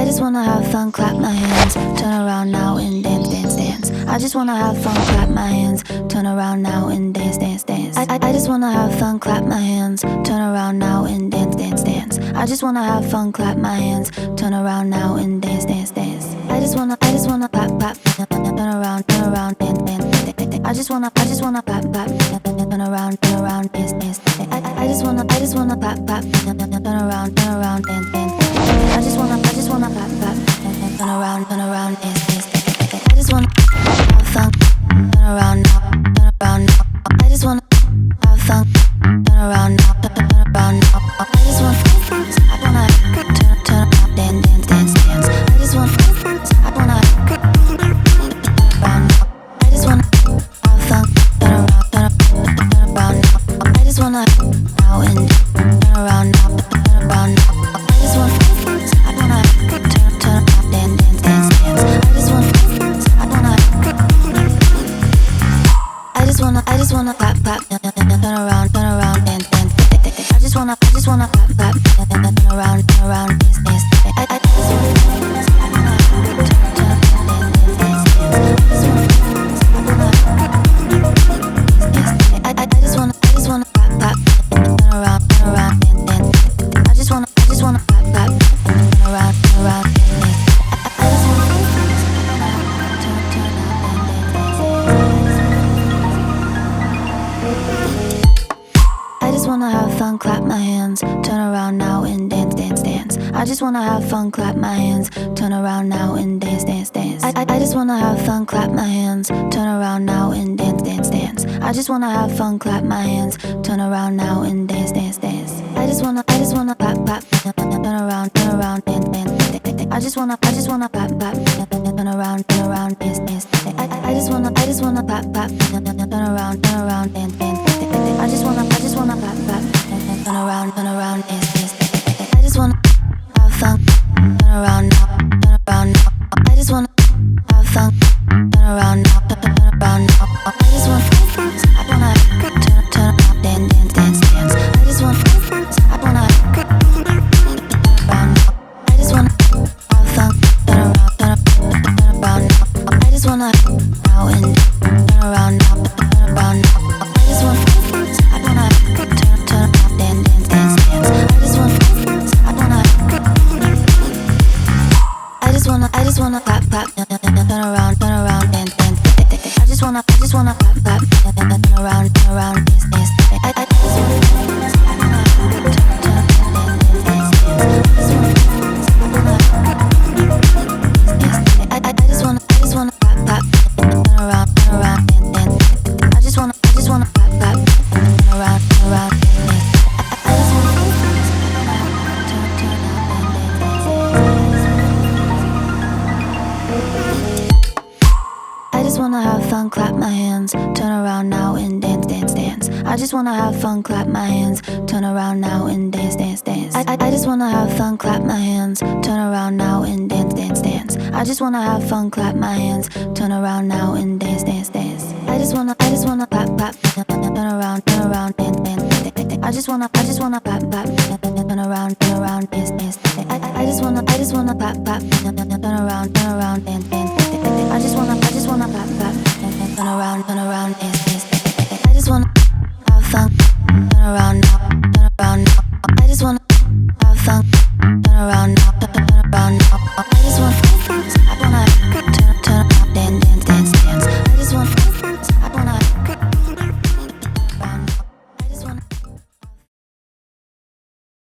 I just wanna have fun, clap my hands, turn around now and dance, dance, dance. I just wanna have fun, clap my hands, turn around now and dance, dance, dance. I just wanna have fun, clap my hands, turn around now and dance, dance, dance. I just wanna have fun, clap my hands, turn around now and dance, dance, dance. I just wanna clap, clap, turn around, dance, dance, dance. I just wanna clap, clap, turn around, dance, dance, dance. I just wanna clap, clap, turn around, dance, dance. I just wanna clap, clap, turn around, dance, dance, dance. I just wanna have fun, turn around now, turn around now. I just wanna have fun, turn around now, turn around now. I just wanna turn around, dance, dance, dance. I just wanna turn around now. I just wanna have fun, turn around now. I just wanna now and turn around now, turn around now. I just wanna turn around, dance, dance, dance. I just wanna clap, clap, turn around, dance, dance, dance. I just wanna clap, clap, turn around, dance, dance, dance. I just wanna clap, clap, turn around, dance, dance. I just wanna clap, clap, turn around, dance, dance. I just wanna I just wanna have fun, clap my hands, turn around now and dance, dance, dance. I just wanna have fun, clap my hands, turn around now and dance, dance, dance. I just wanna have fun, clap my hands, turn around now and dance, dance, dance. I just wanna have fun, clap my hands, turn around now and dance, dance, dance. I just wanna clap, clap, turn around, dance, dance, dance. I just wanna clap, clap, turn around, dance, dance, dance. I just wanna clap, clap, turn around, dance, dance, dance. I just wanna clap, clap, turn around, dance, dance, dance. I just wanna have fun, turn around now, turn around now. I just wanna have fun, turn around now, turn around now. I just wanna turn around, dance, dance, dance. I just wanna turn around now. I just wanna have fun, turn around now. I just wanna now and turn around now, turn around now. I just wanna turn around, dance, dance, dance. I just wanna clap, clap, turn around, dance, dance, dance. I just wanna clap, clap, turn around, dance, dance, dance. I just wanna clap, clap, turn around, dance, dance. I just wanna clap, clap, turn around, dance, dance. I just wanna have fun, clap my hands, turn around now and dance, dance, dance. I just wanna have fun, clap my hands, turn around now and dance, dance, dance. I just wanna have fun, clap my hands, turn around now and dance, dance, dance. I just wanna have fun, clap my hands, turn around now and dance, dance, dance. I just wanna clap, clap, turn around, dance, dance, dance. I just wanna clap, clap, turn around, dance, dance, dance. I just wanna clap, clap, turn around, dance, dance, dance. I just wanna clap, clap, turn around, dance, dance, dance. I just wanna have fun, turn around now.